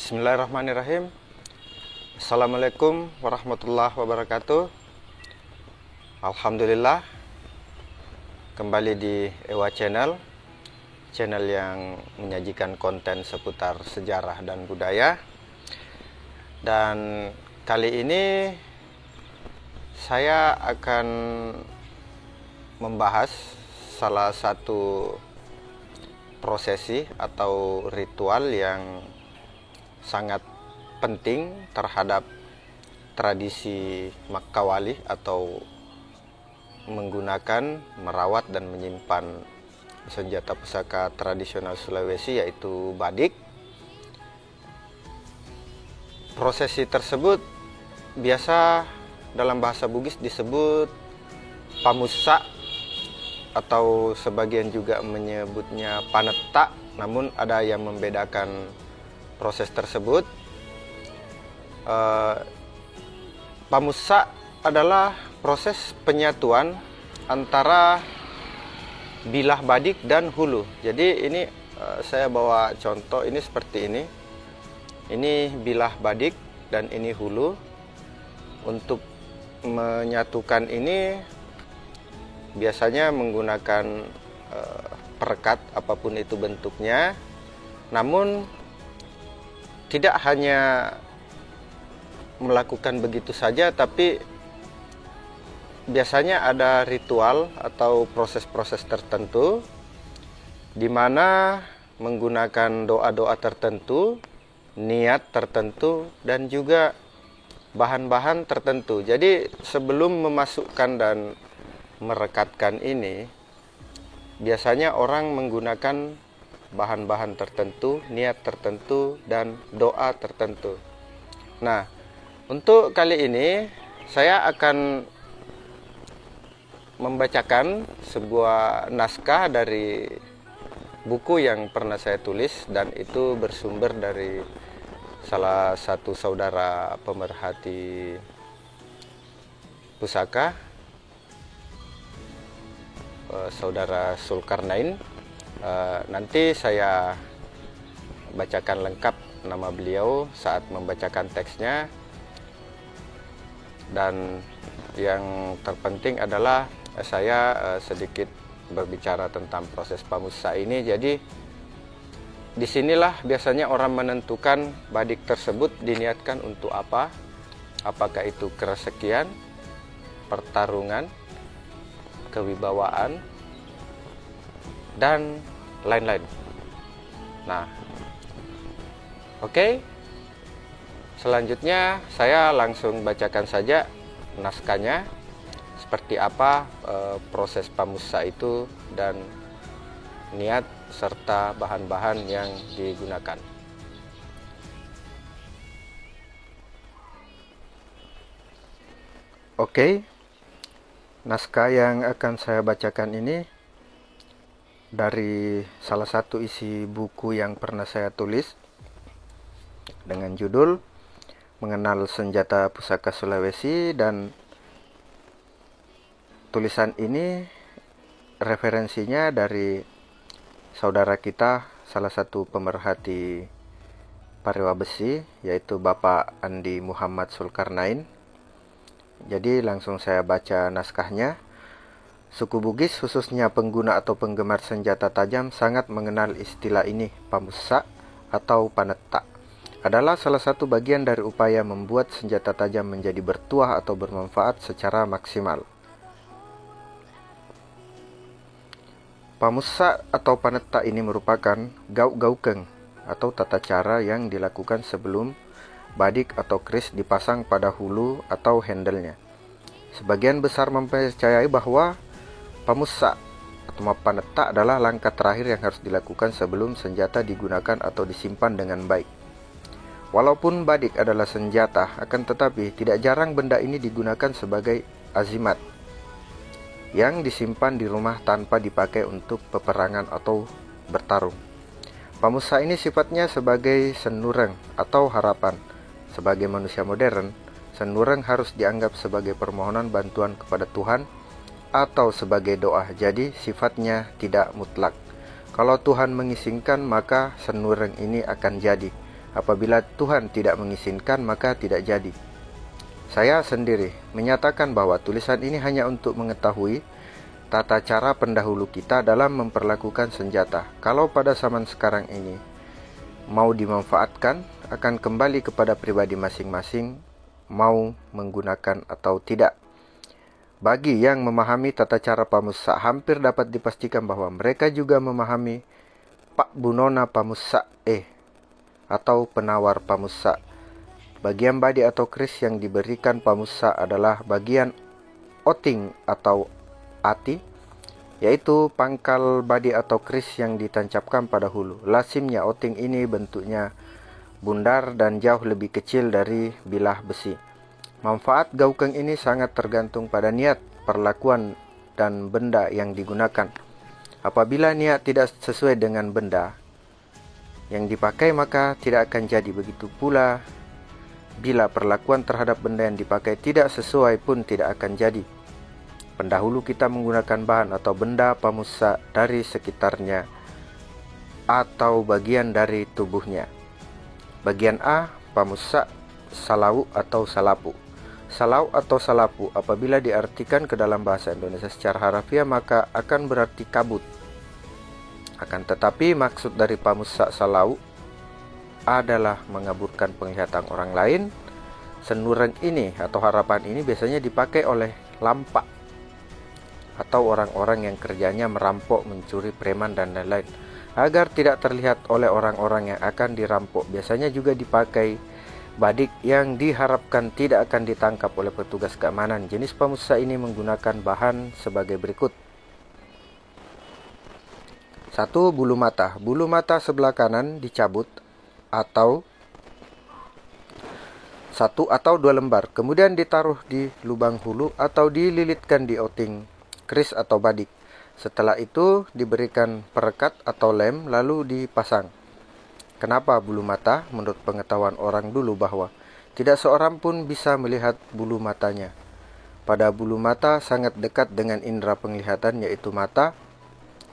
Bismillahirrahmanirrahim. Assalamualaikum warahmatullahi wabarakatuh. Alhamdulillah, kembali di Ewa Channel yang menyajikan konten seputar sejarah dan budaya. Dan kali ini saya akan membahas salah satu prosesi atau ritual yang sangat penting terhadap tradisi Makkawali atau menggunakan, merawat dan menyimpan senjata pusaka tradisional Sulawesi, yaitu badik. Prosesi tersebut biasa dalam bahasa Bugis disebut pamussa atau sebagian juga menyebutnya panetta, namun ada yang membedakan proses tersebut. Pamussa adalah proses penyatuan antara bilah badik dan hulu. Jadi ini saya bawa contoh, ini seperti ini. Ini bilah badik dan ini hulu. Untuk menyatukan ini biasanya menggunakan perekat apapun itu bentuknya. Namun tidak hanya melakukan begitu saja, tapi biasanya ada ritual atau proses-proses tertentu di mana menggunakan doa-doa tertentu, niat tertentu, dan juga bahan-bahan tertentu. Jadi sebelum memasukkan dan merekatkan ini, biasanya orang menggunakan bahan-bahan tertentu, niat tertentu, dan doa tertentu. Nah, untuk kali ini saya akan membacakan sebuah naskah dari buku yang pernah saya tulis, dan itu bersumber dari salah satu saudara pemerhati pusaka, saudara Zulkarnain. Nanti saya bacakan lengkap nama beliau saat membacakan teksnya. Dan yang terpenting adalah saya sedikit berbicara tentang proses pamussa ini. Jadi disinilah biasanya orang menentukan badik tersebut diniatkan untuk apa. Apakah itu keresekian, pertarungan, kewibawaan, dan lain-lain. Nah, oke. Selanjutnya saya langsung bacakan saja naskahnya, seperti apa proses pamussa itu dan niat serta bahan-bahan yang digunakan. Oke. Naskah yang akan saya bacakan ini dari salah satu isi buku yang pernah saya tulis dengan judul Mengenal Senjata Pusaka Sulawesi, dan tulisan ini referensinya dari saudara kita, salah satu pemerhati Parewa Besi, yaitu Bapak Andi Muhammad Zulkarnain. Jadi langsung saya baca naskahnya. Suku Bugis, khususnya pengguna atau penggemar senjata tajam, sangat mengenal istilah ini. Pamussa atau panetta adalah salah satu bagian dari upaya membuat senjata tajam menjadi bertuah atau bermanfaat secara maksimal. Pamussa atau panetta ini merupakan gauk-gaukeng atau tata cara yang dilakukan sebelum badik atau kris dipasang pada hulu atau handle-nya. Sebagian besar mempercayai bahwa pamussa atau panetta adalah langkah terakhir yang harus dilakukan sebelum senjata digunakan atau disimpan dengan baik. Walaupun badik adalah senjata, akan tetapi tidak jarang benda ini digunakan sebagai azimat yang disimpan di rumah tanpa dipakai untuk peperangan atau bertarung. Pamussa ini sifatnya sebagai senureng atau harapan. Sebagai manusia modern, senureng harus dianggap sebagai permohonan bantuan kepada Tuhan atau sebagai doa, jadi sifatnya tidak mutlak. Kalau Tuhan mengizinkan, maka senureng ini akan jadi. Apabila Tuhan tidak mengizinkan, maka tidak jadi. Saya sendiri menyatakan bahwa tulisan ini hanya untuk mengetahui tata cara pendahulu kita dalam memperlakukan senjata. Kalau pada zaman sekarang ini mau dimanfaatkan, akan kembali kepada pribadi masing-masing mau menggunakan atau tidak. Bagi yang memahami tata cara pamussa, hampir dapat dipastikan bahwa mereka juga memahami Pak Bunona Pamussa atau penawar pamussa. Bagian badi atau kris yang diberikan pamussa adalah bagian oting atau ati, yaitu pangkal badi atau kris yang ditancapkan pada hulu. Lazimnya oting ini bentuknya bundar dan jauh lebih kecil dari bilah besi. Manfaat gaukeng ini sangat tergantung pada niat, perlakuan, dan benda yang digunakan. Apabila niat tidak sesuai dengan benda yang dipakai, maka tidak akan jadi. Begitu pula bila perlakuan terhadap benda yang dipakai tidak sesuai pun tidak akan jadi. Pendahulu kita menggunakan bahan atau benda pamussa dari sekitarnya atau bagian dari tubuhnya. Bagian A, pamussa, salau atau salapu. Salau atau salapu apabila diartikan ke dalam bahasa Indonesia secara harafiah maka akan berarti kabut. Akan tetapi maksud dari pamussa salau adalah mengaburkan penglihatan orang lain. Senureng ini atau harapan ini biasanya dipakai oleh lampak atau orang-orang yang kerjanya merampok, mencuri, preman, dan lain-lain, agar tidak terlihat oleh orang-orang yang akan dirampok. Biasanya juga dipakai badik yang diharapkan tidak akan ditangkap oleh petugas keamanan. Jenis pamussa ini menggunakan bahan sebagai berikut. 1. Bulu mata. Bulu mata sebelah kanan dicabut atau 1 atau 2 lembar, kemudian ditaruh di lubang hulu atau dililitkan di outing kris atau badik. Setelah itu diberikan perekat atau lem lalu dipasang. Kenapa bulu mata? Menurut pengetahuan orang dulu bahwa tidak seorang pun bisa melihat bulu matanya. Pada bulu mata sangat dekat dengan indera penglihatan yaitu mata.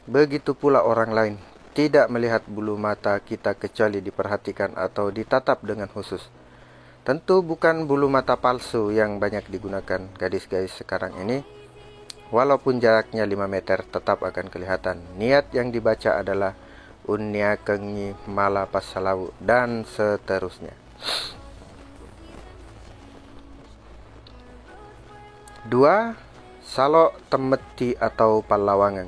Begitu pula orang lain tidak melihat bulu mata kita kecuali diperhatikan atau ditatap dengan khusus. Tentu bukan bulu mata palsu yang banyak digunakan gadis-gadis sekarang ini. Walaupun jaraknya 5 meter tetap akan kelihatan. Niat yang dibaca adalah Unya Kengi Mala Pasalau dan seterusnya. 2. Salok temeti atau palawangan.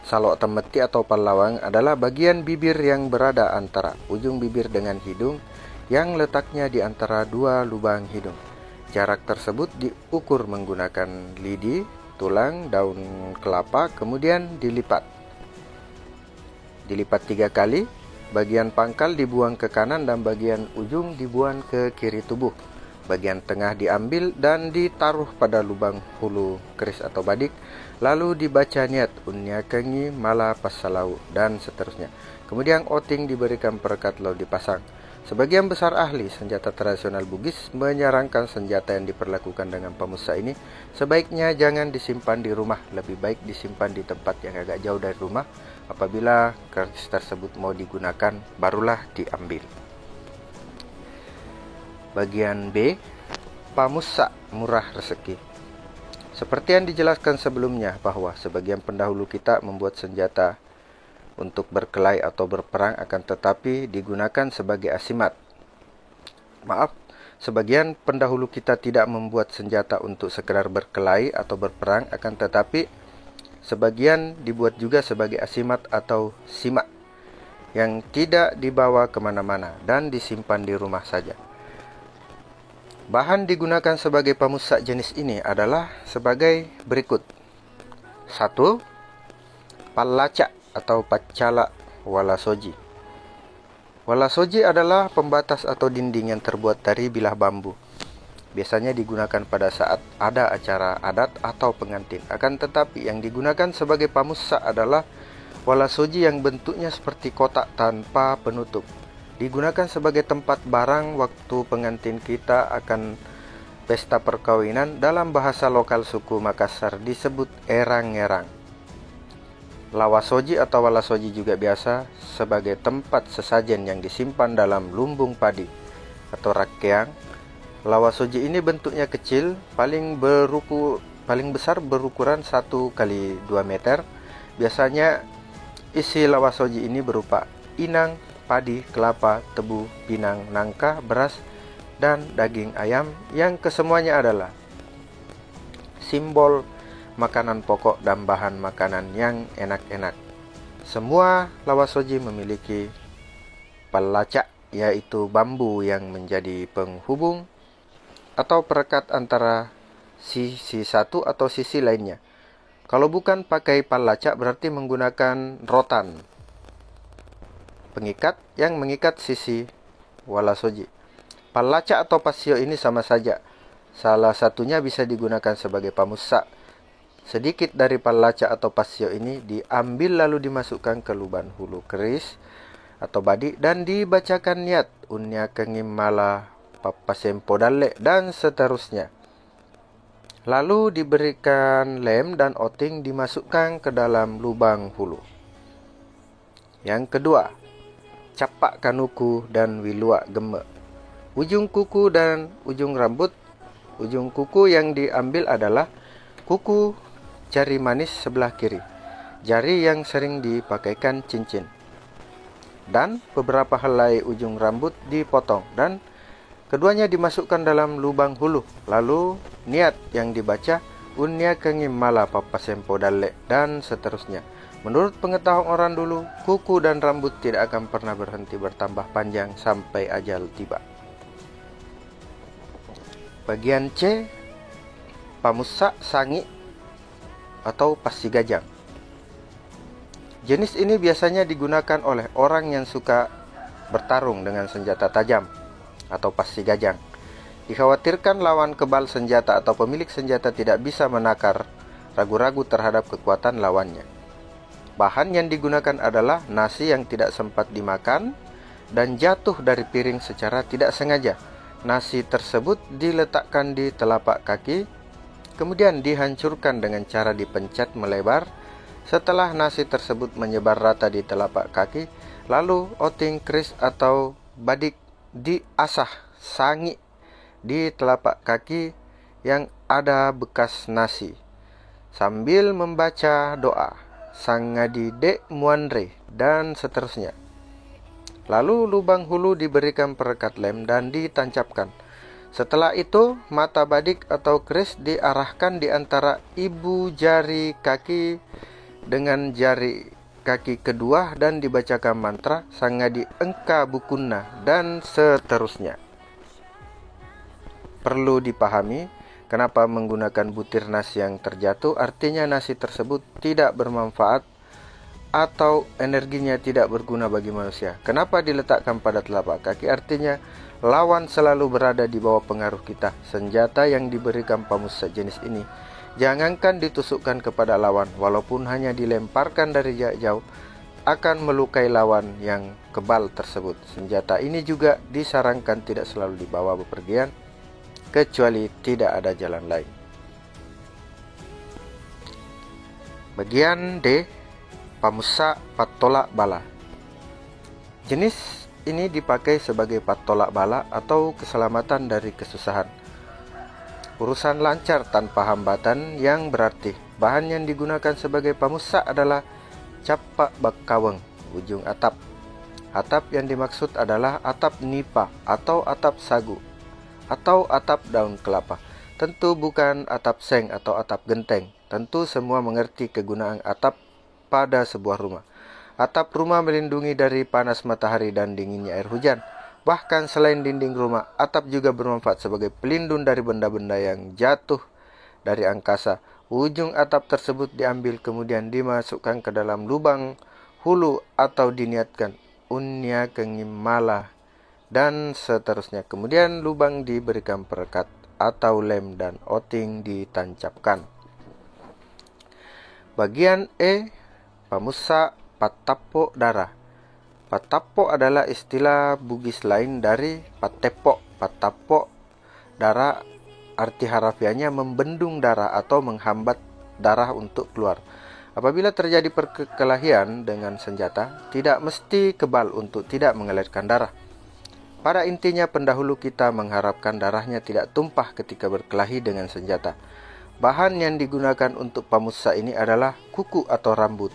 Salok temeti atau palawang adalah bagian bibir yang berada antara ujung bibir dengan hidung yang letaknya di antara dua lubang hidung. Jarak tersebut diukur menggunakan lidi, tulang, daun kelapa, kemudian dilipat 3 kali. Bagian pangkal dibuang ke kanan dan bagian ujung dibuang ke kiri tubuh. Bagian tengah diambil dan ditaruh pada lubang hulu keris atau badik. Lalu dibaca niat Unya Kengi Mala Pasalau dan seterusnya. Kemudian outing diberikan perekat lalu dipasang. Sebagian besar ahli senjata tradisional Bugis menyarankan senjata yang diperlakukan dengan pamussa ini sebaiknya jangan disimpan di rumah, lebih baik disimpan di tempat yang agak jauh dari rumah. Apabila keris tersebut mau digunakan, barulah diambil. Bagian B, pamussa murah rezeki. Seperti yang dijelaskan sebelumnya bahwa sebagian pendahulu kita membuat senjata untuk berkelahi atau berperang, akan tetapi digunakan sebagai asimat. Sebagian pendahulu kita tidak membuat senjata untuk sekedar berkelahi atau berperang, akan tetapi sebagian dibuat juga sebagai asimat atau simak yang tidak dibawa kemana-mana dan disimpan di rumah saja. Bahan digunakan sebagai pamussa jenis ini adalah sebagai berikut. 1. Palaca atau pacala walasoji. Walasoji adalah pembatas atau dinding yang terbuat dari bilah bambu. Biasanya digunakan pada saat ada acara adat atau pengantin. Akan tetapi yang digunakan sebagai pamussa adalah walasoji yang bentuknya seperti kotak tanpa penutup. Digunakan sebagai tempat barang waktu pengantin kita akan pesta perkawinan. Dalam bahasa lokal suku Makassar disebut erang-erang. Lawasoji atau walasoji juga biasa sebagai tempat sesajen yang disimpan dalam lumbung padi atau rakeang. Lawasoji ini bentuknya kecil, paling besar berukuran 1 kali 2 meter. Biasanya isi lawasoji ini berupa inang, padi, kelapa, tebu, pinang, nangka, beras, dan daging ayam yang kesemuanya adalah simbol makanan pokok dan bahan makanan yang enak-enak. Semua lawasoji memiliki palacak, yaitu bambu yang menjadi penghubung atau perekat antara sisi satu atau sisi lainnya. Kalau bukan pakai palacak berarti menggunakan rotan, pengikat yang mengikat sisi walasoji. Palacak atau pasio ini sama saja. Salah satunya bisa digunakan sebagai pamusak. Sedikit dari palacak atau pasio ini diambil lalu dimasukkan ke lubang hulu keris atau badi dan dibacakan niat unya kengimala papasempo dalle dan seterusnya. Lalu diberikan lem dan oting dimasukkan ke dalam lubang hulu. Yang kedua, capak kanuku dan wilua gemme. Ujung kuku dan ujung rambut. Ujung kuku yang diambil adalah kuku jari manis sebelah kiri, jari yang sering dipakaikan cincin, dan beberapa helai ujung rambut dipotong dan keduanya dimasukkan dalam lubang hulu. Lalu niat yang dibaca unya kengimala papasempo dalle dan seterusnya. Menurut pengetahuan orang dulu, kuku dan rambut tidak akan pernah berhenti bertambah panjang sampai ajal tiba. Bagian C, pamusak sangi atau pasi gajang. Jenis ini biasanya digunakan oleh orang yang suka bertarung dengan senjata tajam atau pasi gajang. Dikhawatirkan lawan kebal senjata atau pemilik senjata tidak bisa menakar ragu-ragu terhadap kekuatan lawannya. Bahan yang digunakan adalah nasi yang tidak sempat dimakan dan jatuh dari piring secara tidak sengaja. Nasi tersebut diletakkan di telapak kaki, kemudian dihancurkan dengan cara dipencet melebar. Setelah nasi tersebut menyebar rata di telapak kaki, lalu oting keris atau badik diasah sangi di telapak kaki yang ada bekas nasi sambil membaca doa sangadi de muanre dan seterusnya. Lalu lubang hulu diberikan perekat lem dan ditancapkan. Setelah itu, mata badik atau keris diarahkan di antara ibu jari kaki dengan jari kaki kedua dan dibacakan mantra sangadi engka bukunna dan seterusnya. Perlu dipahami kenapa menggunakan butir nasi yang terjatuh, artinya nasi tersebut tidak bermanfaat atau energinya tidak berguna bagi manusia. Kenapa diletakkan pada telapak kaki? Artinya lawan selalu berada di bawah pengaruh kita. Senjata yang diberikan pamusak jenis ini jangankan ditusukkan kepada lawan, walaupun hanya dilemparkan dari jarak jauh, akan melukai lawan yang kebal tersebut. Senjata ini juga disarankan tidak selalu dibawa bepergian, kecuali tidak ada jalan lain. Bagian D, pamusak patolak bala. Jenis ini dipakai sebagai patolak bala atau keselamatan dari kesusahan. Urusan lancar tanpa hambatan yang berarti. Bahan yang digunakan sebagai pamusak adalah capak bakaweng, ujung atap. Atap yang dimaksud adalah atap nipa atau atap sagu atau atap daun kelapa. Tentu bukan atap seng atau atap genteng. Tentu semua mengerti kegunaan atap pada sebuah rumah. Atap rumah melindungi dari panas matahari dan dinginnya air hujan. Bahkan selain dinding rumah, atap juga bermanfaat sebagai pelindung dari benda-benda yang jatuh dari angkasa. Ujung atap tersebut diambil kemudian dimasukkan ke dalam lubang hulu atau diniatkan unya kengimala dan seterusnya. Kemudian lubang diberikan perekat atau lem dan oting ditancapkan. Bagian E, pamusak patappo darah. Patappo adalah istilah Bugis lain dari patepo. Patappo darah arti harafiahnya membendung darah atau menghambat darah untuk keluar. Apabila terjadi perkelahian dengan senjata, tidak mesti kebal untuk tidak mengalirkan darah. Pada intinya pendahulu kita mengharapkan darahnya tidak tumpah ketika berkelahi dengan senjata. Bahan yang digunakan untuk pamussa ini adalah kuku atau rambut.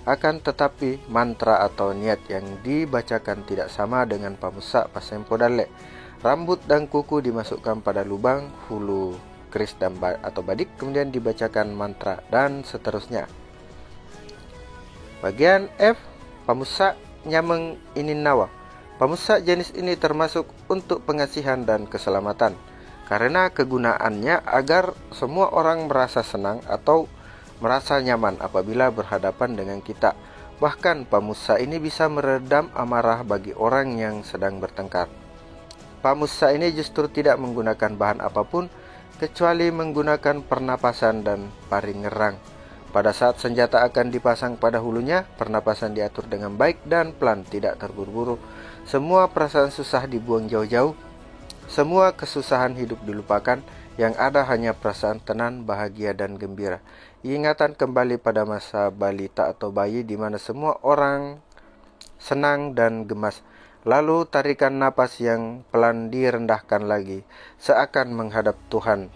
Akan tetapi mantra atau niat yang dibacakan tidak sama dengan pamussa pasempo dalle. Rambut dan kuku dimasukkan pada lubang hulu keris dan atau badik, kemudian dibacakan mantra dan seterusnya. Bagian F, pamussa nyameng ininnawa. Pamussa jenis ini termasuk untuk pengasihan dan keselamatan, karena kegunaannya agar semua orang merasa senang atau merasa nyaman apabila berhadapan dengan kita. Bahkan pamussa ini bisa meredam amarah bagi orang yang sedang bertengkar. Pamussa ini justru tidak menggunakan bahan apapun kecuali menggunakan pernapasan dan paring ngerang. Pada saat senjata akan dipasang pada hulunya, pernapasan diatur dengan baik dan pelan, tidak terburu-buru. Semua perasaan susah dibuang jauh-jauh. Semua kesusahan hidup dilupakan. Yang ada hanya perasaan tenang, bahagia, dan gembira. Ingatan kembali pada masa balita atau bayi di mana semua orang senang dan gemas. Lalu tarikan napas yang pelan direndahkan lagi, seakan menghadap Tuhan.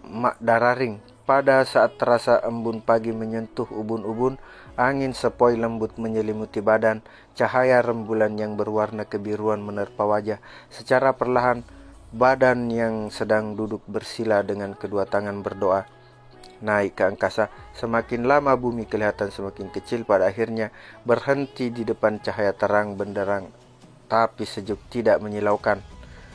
Mak dararing. Pada saat terasa embun pagi menyentuh ubun-ubun, angin sepoi lembut menyelimuti badan, cahaya rembulan yang berwarna kebiruan menerpa wajah. Secara perlahan, badan yang sedang duduk bersila dengan kedua tangan berdoa naik ke angkasa. Semakin lama bumi kelihatan semakin kecil, pada akhirnya berhenti di depan cahaya terang benderang, tapi sejuk, tidak menyilaukan.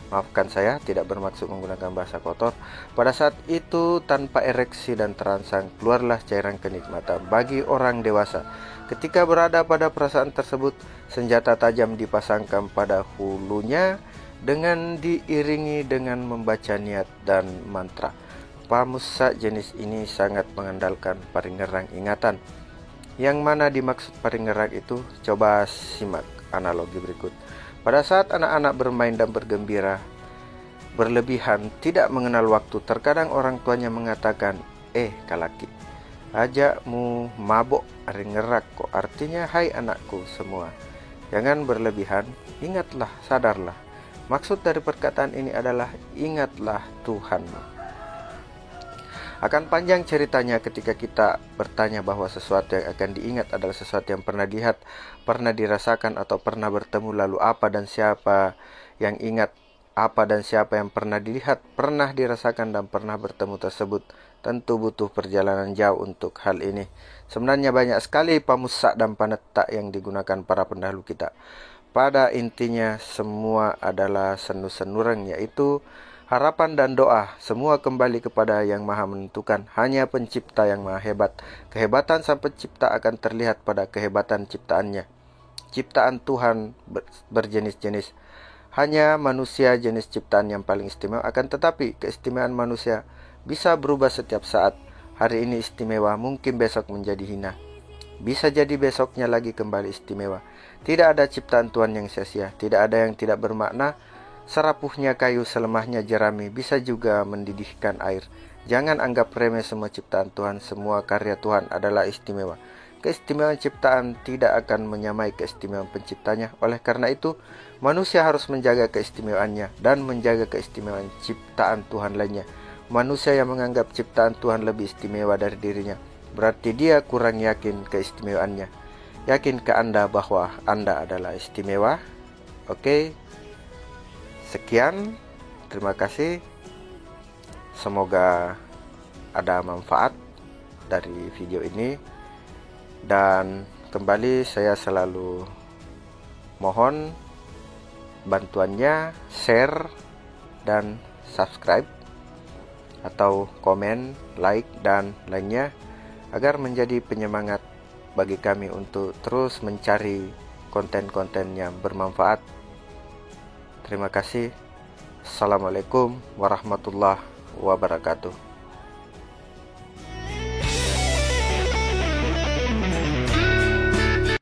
Maafkan saya, tidak bermaksud menggunakan bahasa kotor. Pada saat itu, tanpa ereksi dan terangsang, keluarlah cairan kenikmatan bagi orang dewasa. Ketika berada pada perasaan tersebut, senjata tajam dipasangkan pada hulunya dengan diiringi dengan membaca niat dan mantra. Pamussa jenis ini sangat mengandalkan paring ngerang ingatan. Yang mana dimaksud paring ngerang itu? Coba simak analogi berikut. Pada saat anak-anak bermain dan bergembira berlebihan, tidak mengenal waktu, terkadang orang tuanya mengatakan, kalaki, ajakmu mabok ringerak kok. Artinya, hai anakku semua, jangan berlebihan, ingatlah, sadarlah. Maksud dari perkataan ini adalah ingatlah Tuhanmu. Akan panjang ceritanya ketika kita bertanya bahwa sesuatu yang akan diingat adalah sesuatu yang pernah dilihat, pernah dirasakan, atau pernah bertemu. Lalu apa dan siapa yang ingat, apa dan siapa yang pernah dilihat, pernah dirasakan, dan pernah bertemu tersebut. Tentu butuh perjalanan jauh untuk hal ini. Sebenarnya banyak sekali pamussa dan panetta yang digunakan para pendahulu kita. Pada intinya semua adalah senu-senureng, yaitu harapan dan doa. Semua kembali kepada yang maha menentukan. Hanya pencipta yang maha hebat. Kehebatan sang pencipta akan terlihat pada kehebatan ciptaannya. Ciptaan Tuhan berjenis-jenis. Hanya manusia jenis ciptaan yang paling istimewa. Akan tetapi keistimewaan manusia bisa berubah setiap saat. Hari ini istimewa, mungkin besok menjadi hina. Bisa jadi besoknya lagi kembali istimewa. Tidak ada ciptaan Tuhan yang sia-sia. Tidak ada yang tidak bermakna. Serapuhnya kayu, selemahnya jerami, bisa juga mendidihkan air. Jangan anggap remeh semua ciptaan Tuhan. Semua karya Tuhan adalah istimewa. Keistimewaan ciptaan tidak akan menyamai keistimewaan penciptanya. Oleh karena itu, manusia harus menjaga keistimewaannya dan menjaga keistimewaan ciptaan Tuhan lainnya. Manusia yang menganggap ciptaan Tuhan lebih istimewa dari dirinya, berarti dia kurang yakin keistimewaannya. Yakinkah Anda bahwa Anda adalah istimewa? Oke. Sekian, terima kasih. Semoga ada manfaat dari video ini. Dan kembali saya selalu mohon bantuannya, share dan subscribe atau komen, like dan lainnya, agar menjadi penyemangat bagi kami untuk terus mencari konten-konten yang bermanfaat. Terima kasih. Assalamualaikum warahmatullahi wabarakatuh.